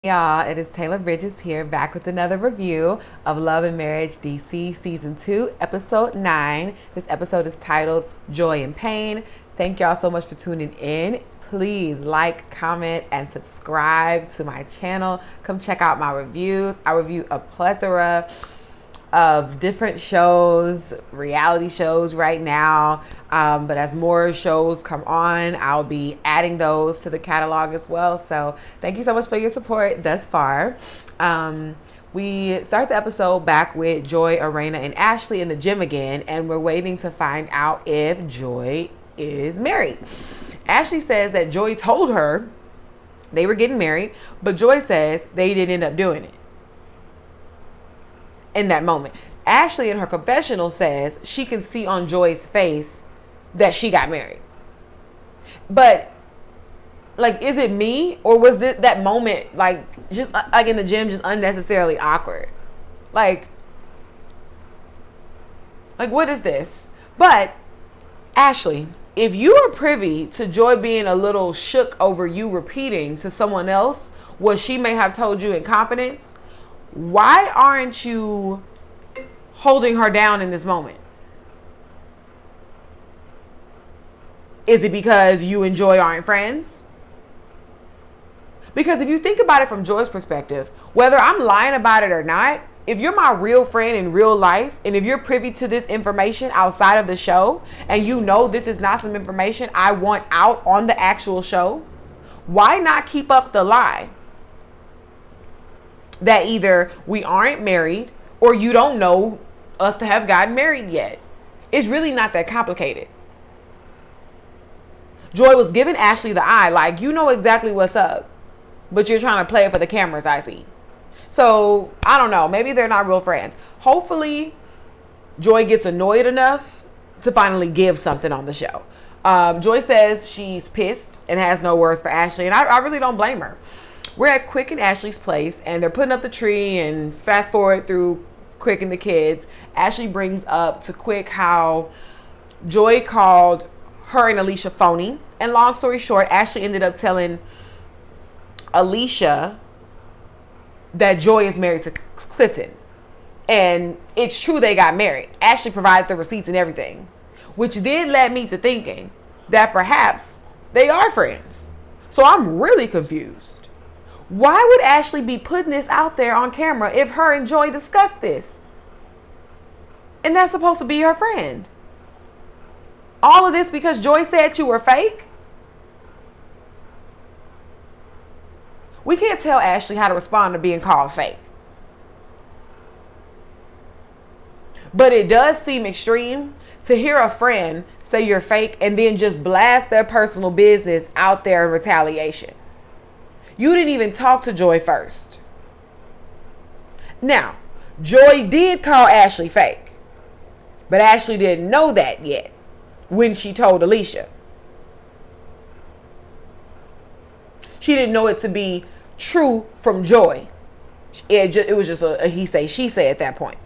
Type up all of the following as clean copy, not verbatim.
Y'all, it is Taylor Bridges here, back with another review of Love and Marriage DC Season 2, Episode 9. This episode is titled Joy and Pain. Thank y'all so much for tuning in. Please like, comment, and subscribe to my channel. Come check out my reviews. I review a plethora of different shows, reality shows right now. But as more shows come on, I'll be adding those to the catalog as well. So thank you so much for your support thus far. We start the episode back with Joy, Arena, and Ashley in the gym again, and we're waiting to find out if Joy is married. Ashley says that Joy told her they were getting married, but Joy says they didn't end up doing it in that moment. Ashley in her confessional says she can see on Joy's face that she got married. But like, is it me, or was that moment like just like in the gym just unnecessarily awkward? Like what is this? But Ashley, if you are privy to Joy being a little shook over you repeating to someone else what she may have told you in confidence, why aren't you holding her down in this moment? Is it because you and Joy aren't friends? Because if you think about it from Joy's perspective, whether I'm lying about it or not, if you're my real friend in real life, and if you're privy to this information outside of the show, and you know this is not some information I want out on the actual show, why not keep up the lie that either we aren't married or you don't know us to have gotten married yet? It's really not that complicated. Joy was giving Ashley the eye, like, you know exactly what's up, but you're trying to play it for the cameras, I see. So I don't know, maybe they're not real friends. Hopefully Joy gets annoyed enough to finally give something on the show. Joy says she's pissed and has no words for Ashley, and I really don't blame her. We're at Quick and Ashley's place, and they're putting up the tree, and fast forward through Quick and the kids. Ashley brings up to Quick how Joy called her and Alicia phony. And long story short, Ashley ended up telling Alicia that Joy is married to Clifton. And it's true they got married. Ashley provided the receipts and everything, which then led me to thinking that perhaps they are friends. So I'm really confused. Why would Ashley be putting this out there on camera if her and Joy discussed this? And that's supposed to be her friend. All of this because Joy said you were fake? We can't tell Ashley how to respond to being called fake. But it does seem extreme to hear a friend say you're fake and then just blast their personal business out there in retaliation. You didn't even talk to Joy first. Now, Joy did call Ashley fake, but Ashley didn't know that yet when she told Alicia. She didn't know it to be true from Joy. It was just a he say, she say at that point.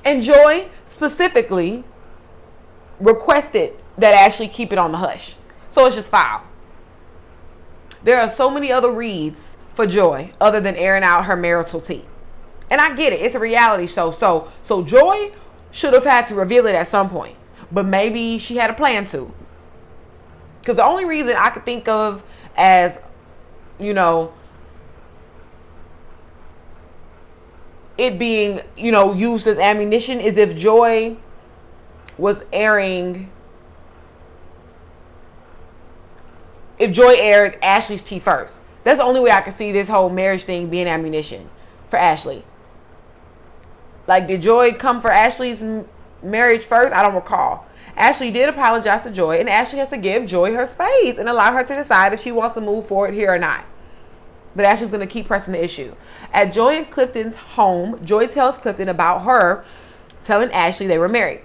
And Joy specifically requested that Ashley keep it on the hush. So it's just foul. There are so many other reads for Joy other than airing out her marital tea. And I get it. It's a reality show. So Joy should have had to reveal it at some point. But maybe she had a plan to. Because the only reason I could think of as, it being, used as ammunition is if Joy was airing... If Joy aired Ashley's tea first. That's the only way I could see this whole marriage thing being ammunition for Ashley. Like, did Joy come for Ashley's marriage first? I don't recall. Ashley did apologize to Joy, and Ashley has to give Joy her space and allow her to decide if she wants to move forward here or not. But Ashley's going to keep pressing the issue. At Joy and Clifton's home, Joy tells Clifton about her telling Ashley they were married.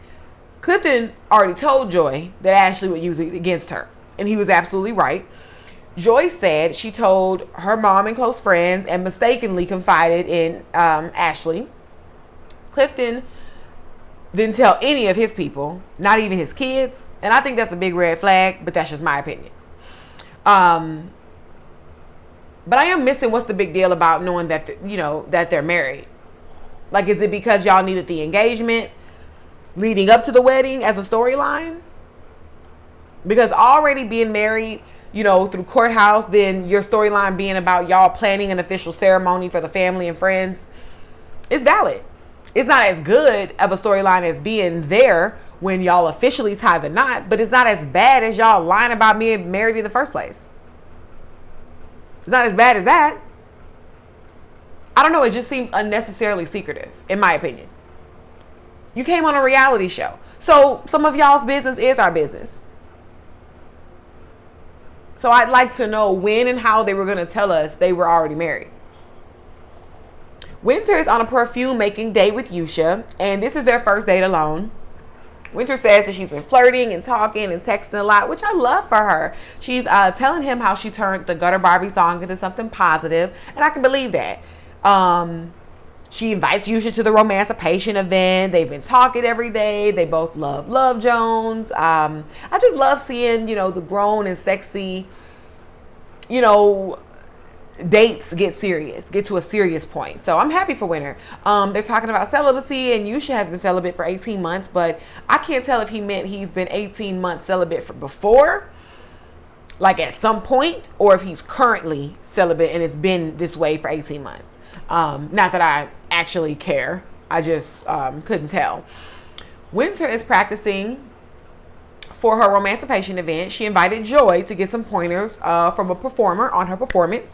Clifton already told Joy that Ashley would use it against her. And he was absolutely right. Joy said she told her mom and close friends and mistakenly confided in Ashley. Clifton didn't tell any of his people, not even his kids. And I think that's a big red flag, but that's just my opinion. But I am missing what's the big deal about knowing that, that they're married. Like, is it because y'all needed the engagement leading up to the wedding as a storyline? Because already being married, through courthouse, then your storyline being about y'all planning an official ceremony for the family and friends is valid. It's not as good of a storyline as being there when y'all officially tie the knot, but it's not as bad as y'all lying about being married in the first place. It's not as bad as that. I don't know. It just seems unnecessarily secretive, in my opinion. You came on a reality show. So some of y'all's business is our business. So I'd like to know when and how they were going to tell us they were already married. Winter is on a perfume making date with Yusha, and this is their first date alone. Winter says that she's been flirting and talking and texting a lot, which I love for her. She's telling him how she turned the Gutter Barbie song into something positive, and I can believe that. She invites Yusha to the Romancipation event. They've been talking every day. They both love Love Jones. I just love seeing, the grown and sexy, dates get to a serious point. So I'm happy for Winter. They're talking about celibacy, and Yusha has been celibate for 18 months, but I can't tell if he meant he's been 18 months celibate for before, like at some point, or if he's currently celibate and it's been this way for 18 months. Not that I actually care. I just couldn't tell. Winter is practicing for her Romancipation event. She invited Joy to get some pointers from a performer on her performance.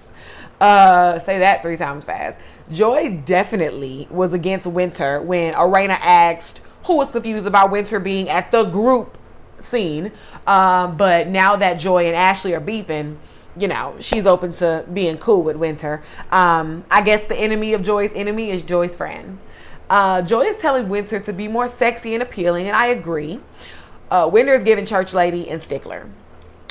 Say that 3 times fast. Joy definitely was against Winter when Arena asked who was confused about Winter being at the group scene. But now that Joy and Ashley are beefing, she's open to being cool with Winter. I guess the enemy of Joy's enemy is Joy's friend. Joy is telling Winter to be more sexy and appealing, and I agree. Winter is giving church lady and stickler.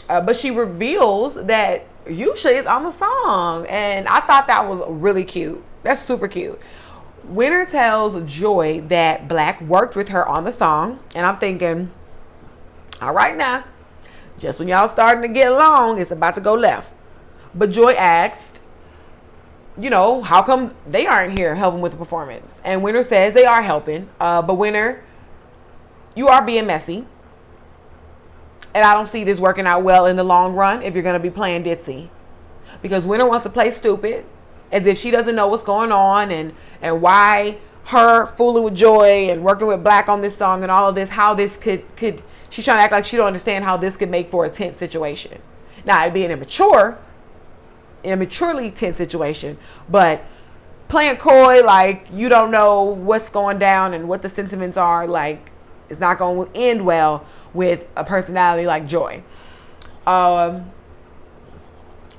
But she reveals that Yusha is on the song, and I thought that was really cute. That's super cute. Winter tells Joy that Black worked with her on the song, and I'm thinking, all right now, just when y'all starting to get along, it's about to go left. But Joy asked, how come they aren't here helping with the performance? And Winter says they are helping, but Winter, you are being messy. And I don't see this working out well in the long run if you're going to be playing ditzy. Because Winter wants to play stupid, as if she doesn't know what's going on and why her fooling with Joy and working with Black on this song and all of this, how this could she's trying to act like she don't understand how this could make for a tense situation. Now, it'd be an immaturely tense situation, but playing coy like you don't know what's going down and what the sentiments are, like, it's not going to end well with a personality like Joy.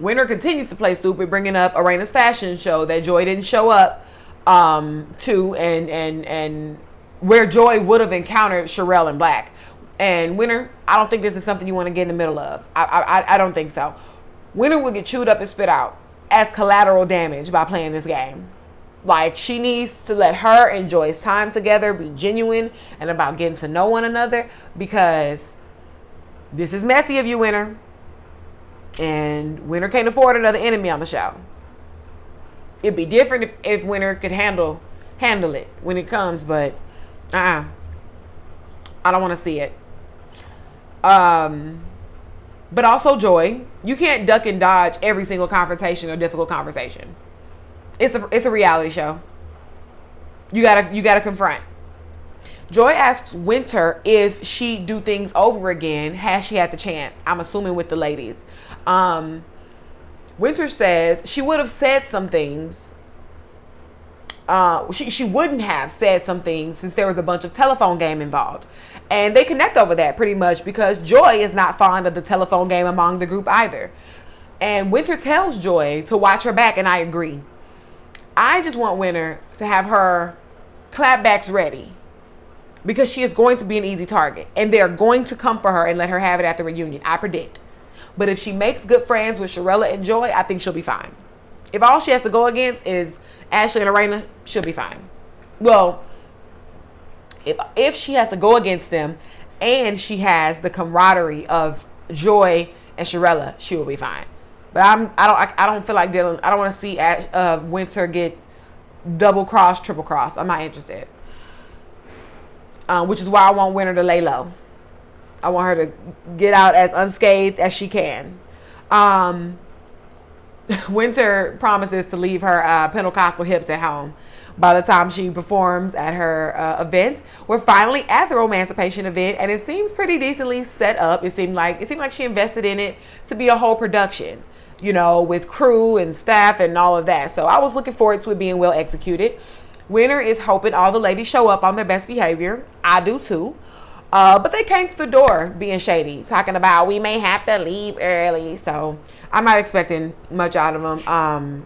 Winter continues to play stupid, bringing up Arena's fashion show that Joy didn't show up to, and where Joy would have encountered Sherelle and Black. And Winter, I don't think this is something you want to get in the middle of. I don't think so. Winter will get chewed up and spit out as collateral damage by playing this game. Like, she needs to let her and Joy's time together be genuine and about getting to know one another, because this is messy of you, Winter. And Winter can't afford another enemy on the show. It'd be different if Winter could handle it when it comes, but I don't want to see it. But also Joy, you can't duck and dodge every single confrontation or difficult conversation. It's a reality show. You gotta confront. Joy asks Winter if she do things over again, has she had the chance? I'm assuming with the ladies. Winter says she would have said some things. She wouldn't have said some things since there was a bunch of telephone game involved. And they connect over that pretty much because Joy is not fond of the telephone game among the group either. And Winter tells Joy to watch her back, and I agree. I just want Winter to have her clapbacks ready, because she is going to be an easy target, and they're going to come for her and let her have it at the reunion, I predict. But if she makes good friends with Sherelle and Joy, I think she'll be fine. If all she has to go against is Ashley and Arena, she'll be fine. Well, if she has to go against them and she has the camaraderie of Joy and Sherelle, she will be fine. But I don't feel like dealing. I don't want to see Winter get double cross, triple cross. I'm not interested. Which is why I want Winter to lay low. I want her to get out as unscathed as she can. Winter promises to leave her Pentecostal hips at home by the time she performs at her event. We're finally at the Romancipation event, and it seems pretty decently set up. It seemed like she invested in it to be a whole production, you know, with crew and staff and all of that. So I was looking forward to it being well executed. Winter is hoping all the ladies show up on their best behavior. I do too. But they came to the door being shady, talking about we may have to leave early. So I'm not expecting much out of them.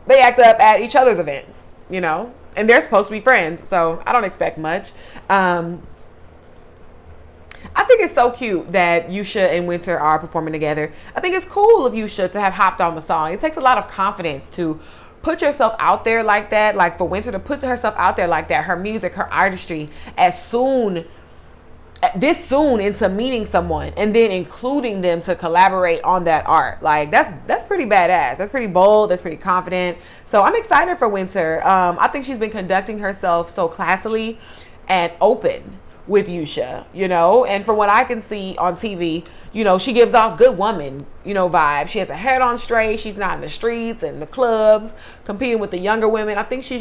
They act up at each other's events, you know, and they're supposed to be friends. So I don't expect much. I think it's so cute that Yusha and Winter are performing together. I think it's cool of Yusha to have hopped on the song. It takes a lot of confidence to put yourself out there like that. Like for Winter to put herself out there like that, her music, her artistry, this soon into meeting someone and then including them to collaborate on that art. Like that's pretty badass. That's pretty bold. That's pretty confident. So I'm excited for Winter. I think she's been conducting herself so classily and open with Yusha, you know, and from what I can see on TV, you know, she gives off good woman, you know, vibe. She has her head on straight. She's not in the streets and the clubs competing with the younger women. I think she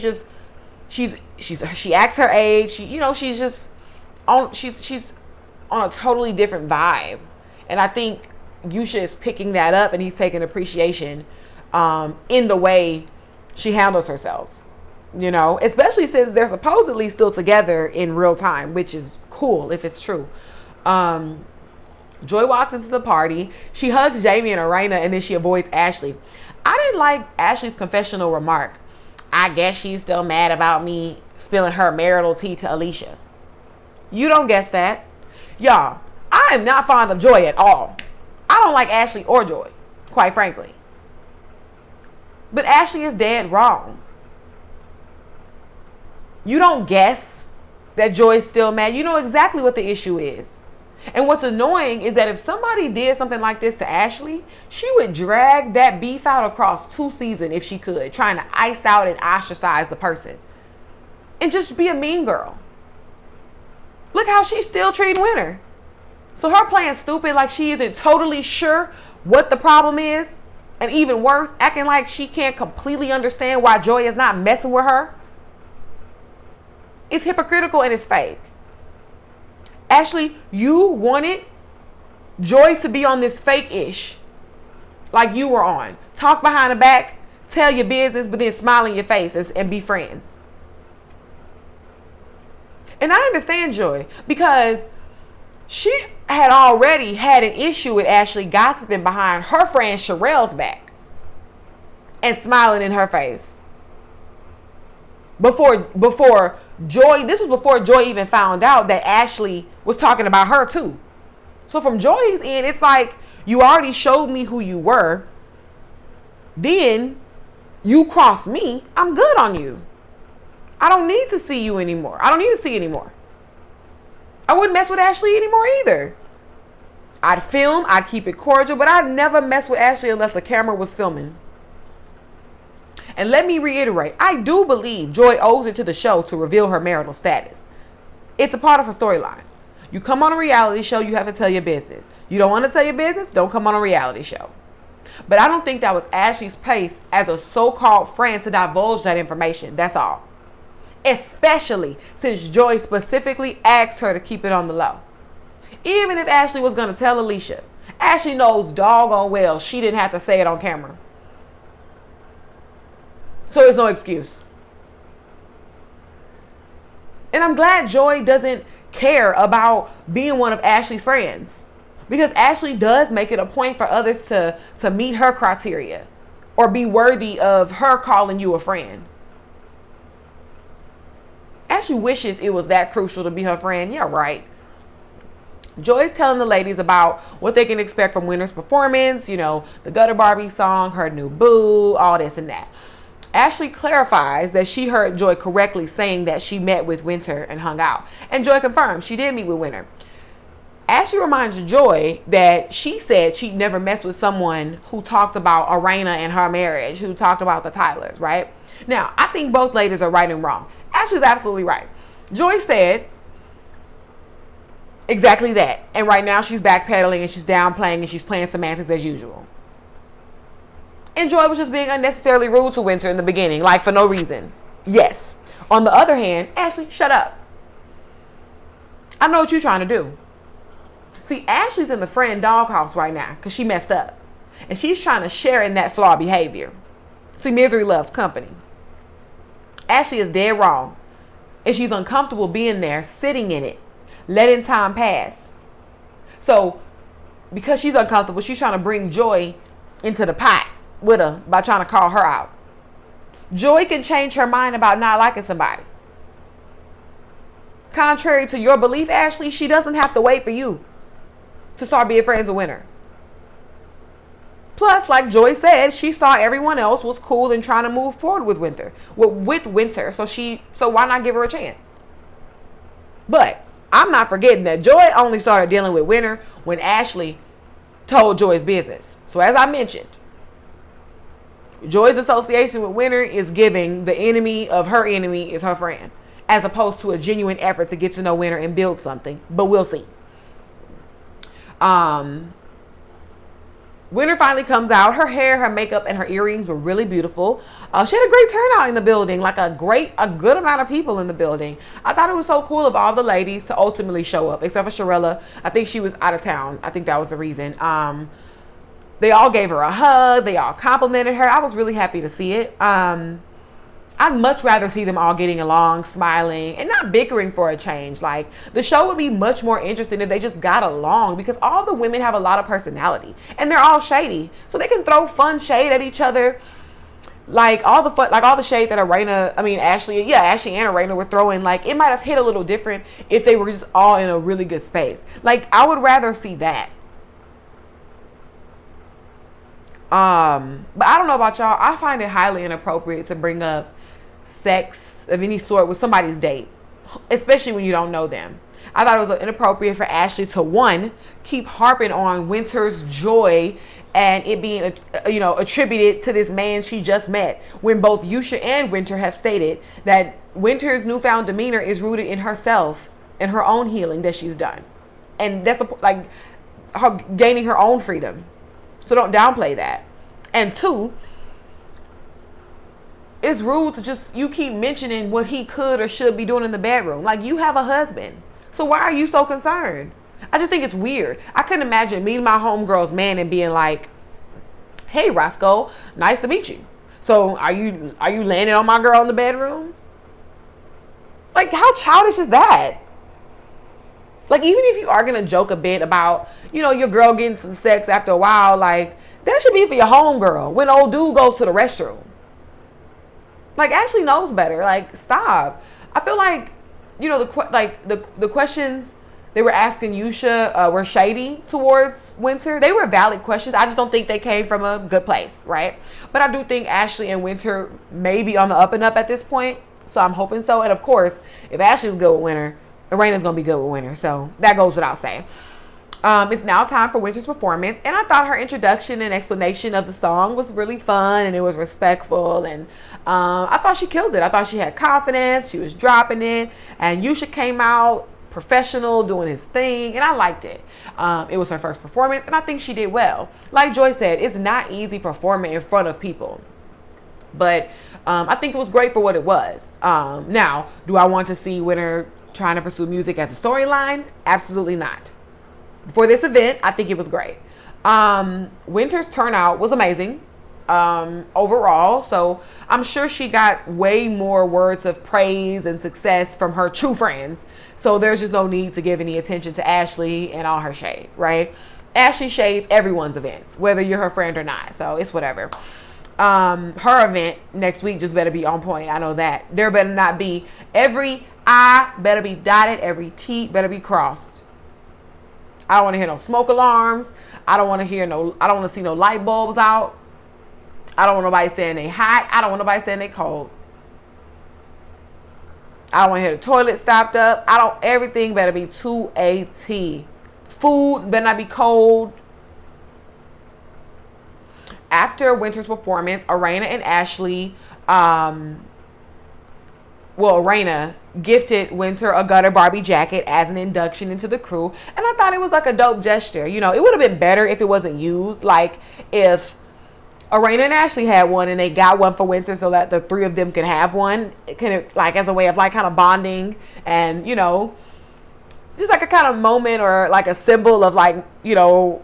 acts her age. She's on a totally different vibe. And I think Yusha is picking that up, and he's taking appreciation in the way she handles herself. You know, especially since they're supposedly still together in real time, which is cool if it's true. Joy walks into the party. She hugs Jamie and Arena, and then she avoids Ashley. I didn't like Ashley's confessional remark. I guess she's still mad about me spilling her marital tea to Alicia. You don't guess that. Y'all, I am not fond of Joy at all. I don't like Ashley or Joy, quite frankly. But Ashley is dead wrong. You don't guess that Joy is still mad. You know exactly what the issue is. And what's annoying is that if somebody did something like this to Ashley, she would drag that beef out across 2 seasons if she could, trying to ice out and ostracize the person. And just be a mean girl. Look how she's still treating Winter. So her playing stupid like she isn't totally sure what the problem is. And even worse, acting like she can't completely understand why Joy is not messing with her. It's hypocritical and it's fake. Ashley, you wanted Joy to be on this fake-ish like you were on. Talk behind the back, tell your business, but then smile in your face and be friends. And I understand Joy because she had already had an issue with Ashley gossiping behind her friend Sherelle's back and smiling in her face. Before Joy, this was before Joy even found out that Ashley was talking about her too. So from Joy's end, it's like, you already showed me who you were. Then you cross me. I'm good on you. I don't need to see you anymore. I don't need to see anymore. I wouldn't mess with Ashley anymore either. I'd film, I'd keep it cordial, but I'd never mess with Ashley unless the camera was filming. And let me reiterate, I do believe Joy owes it to the show to reveal her marital status. It's a part of her storyline. You come on a reality show, you have to tell your business. You don't want to tell your business, don't come on a reality show. But I don't think that was Ashley's place as a so-called friend to divulge that information. That's all. Especially since Joy specifically asked her to keep it on the low. Even if Ashley was going to tell Alicia, Ashley knows doggone well she didn't have to say it on camera. So there's no excuse. And I'm glad Joy doesn't care about being one of Ashley's friends. Because Ashley does make it a point for others to meet her criteria or be worthy of her calling you a friend. Ashley wishes it was that crucial to be her friend. Yeah, right. Joy's telling the ladies about what they can expect from Winter's performance, you know, the Gutter Barbie song, her new boo, all this and that. Ashley clarifies that she heard Joy correctly saying that she met with Winter and hung out. And Joy confirms she did meet with Winter. Ashley reminds Joy that she said she'd never messed with someone who talked about Arena and her marriage, who talked about the Tylers, right? Now, I think both ladies are right and wrong. Ashley's absolutely right. Joy said exactly that. And right now she's backpedaling and she's downplaying and she's playing semantics as usual. And Joy was just being unnecessarily rude to Winter in the beginning, like for no reason. Yes. On the other hand, Ashley, shut up. I know what you're trying to do. See, Ashley's in the friend doghouse right now because she messed up. And she's trying to share in that flawed behavior. See, misery loves company. Ashley is dead wrong. And she's uncomfortable being there, sitting in it, letting time pass. So, because she's uncomfortable, she's trying to bring Joy into the pot with her by trying to call her out. Joy can change her mind about not liking somebody. Contrary to your belief, Ashley, she doesn't have to wait for you to start being friends with Winter. Plus, like Joy said, she saw everyone else was cool and trying to move forward with Winter. So why not give her a chance? But I'm not forgetting that Joy only started dealing with Winter when Ashley told Joy's business. So as I mentioned, Joy's association with Winter is giving the enemy of her enemy is her friend, as opposed to a genuine effort to get to know Winter and build something. But we'll see. Winter finally comes out. Her hair, her makeup, and her earrings were really beautiful. She had a great turnout in the building, like a good amount of people in the building. I thought it was so cool of all the ladies to ultimately show up, except for Sharella. I think she was out of town. I think that was the reason. They all gave her a hug. They all complimented her. I was really happy to see it. I'd much rather see them all getting along, smiling, and not bickering for a change. Like, the show would be much more interesting if they just got along, because all the women have a lot of personality and they're all shady. So they can throw fun shade at each other. Like all the shade that Ashley and Arena were throwing, like it might have hit a little different if they were just all in a really good space. Like, I would rather see that. But I don't know about y'all. I find it highly inappropriate to bring up sex of any sort with somebody's date, especially when you don't know them. I thought it was inappropriate for Ashley to, one, keep harping on Winter's joy and it being attributed to this man she just met, when both Yusha and Winter have stated that Winter's newfound demeanor is rooted in herself and her own healing that she's done, and that's her gaining her own freedom. So don't downplay that. And two, it's rude to you keep mentioning what he could or should be doing in the bedroom. Like, you have a husband. So why are you so concerned? I just think it's weird. I couldn't imagine meeting my homegirl's man and being like, hey, Roscoe, nice to meet you. So are you landing on my girl in the bedroom? Like, how childish is that? Like, even if you are going to joke a bit about, your girl getting some sex after a while, like, that should be for your homegirl when old dude goes to the restroom. Like, Ashley knows better. Like, stop. I feel like, the questions they were asking Yusha were shady towards Winter. They were valid questions. I just don't think they came from a good place, right? But I do think Ashley and Winter may be on the up and up at this point. So I'm hoping so. And of course, if Ashley's good with Winter, Arena's going to be good with Winter. So that goes without saying. It's now time for Winter's performance. And I thought her introduction and explanation of the song was really fun. And it was respectful. And I thought she killed it. I thought she had confidence. She was dropping it. And Yusha came out professional, doing his thing. And I liked it. It was her first performance. And I think she did well. Like Joy said, it's not easy performing in front of people. But I think it was great for what it was. Now, do I want to see Winter trying to pursue music as a storyline? Absolutely not. For this event, I think it was great. Winter's turnout was amazing overall. So I'm sure she got way more words of praise and success from her true friends. So there's just no need to give any attention to Ashley and all her shade, right? Ashley shades everyone's events, whether you're her friend or not. So it's whatever. Her event next week just better be on point. I know that. There better not be, every I better be dotted, every T better be crossed. I don't want to hear no smoke alarms. I don't want to see no light bulbs out. I don't want nobody saying they hot. I don't want nobody saying they cold. I don't want to hear the toilet stopped up. Everything better be to a T. food better not be cold. After Winter's performance, Arena and Ashley, Arena gifted Winter a Gutter Barbie jacket as an induction into the crew. And I thought it was like a dope gesture. You know, it would have been better if it wasn't used. Like if Arena and Ashley had one and they got one for Winter so that the three of them could have one, kind of like as a way of like kind of bonding and, you know, just like a kind of moment or like a symbol of like, you know,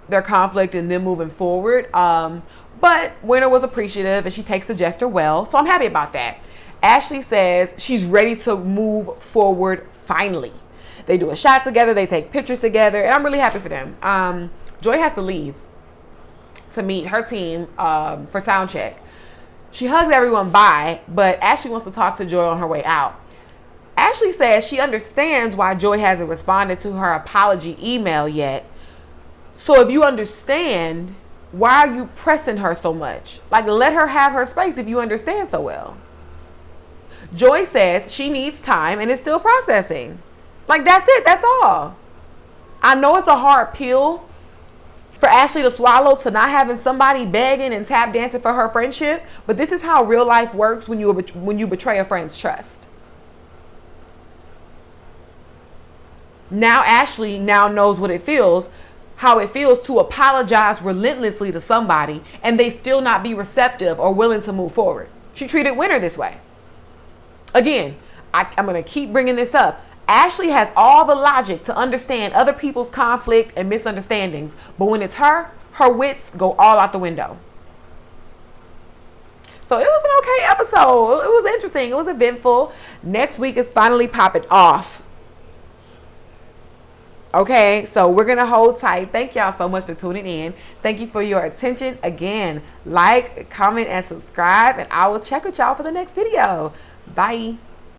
their conflict and them moving forward. But Winter was appreciative and she takes the gesture well. So I'm happy about that. Ashley says she's ready to move forward finally. They do a shot together. They take pictures together. And I'm really happy for them. Joy has to leave to meet her team for sound check. She hugs everyone bye, but Ashley wants to talk to Joy on her way out. Ashley says she understands why Joy hasn't responded to her apology email yet. So if you understand, why are you pressing her so much? Like, let her have her space if you understand so well. Joy says she needs time and is still processing. Like, that's it. That's all. I know it's a hard pill for Ashley to swallow, to not having somebody begging and tap dancing for her friendship. But this is how real life works when you betray a friend's trust. Now Ashley now knows what it feels, how it feels to apologize relentlessly to somebody and they still not be receptive or willing to move forward. She treated Winter this way. Again, I'm going to keep bringing this up. Ashley has all the logic to understand other people's conflict and misunderstandings, but when it's her wits go all out the window. So it was an okay episode. It was interesting. It was eventful. Next week is finally popping off. Okay, so we're going to hold tight. Thank y'all so much for tuning in. Thank you for your attention. Again, like, comment, and subscribe, and I will check with y'all for the next video. Bye.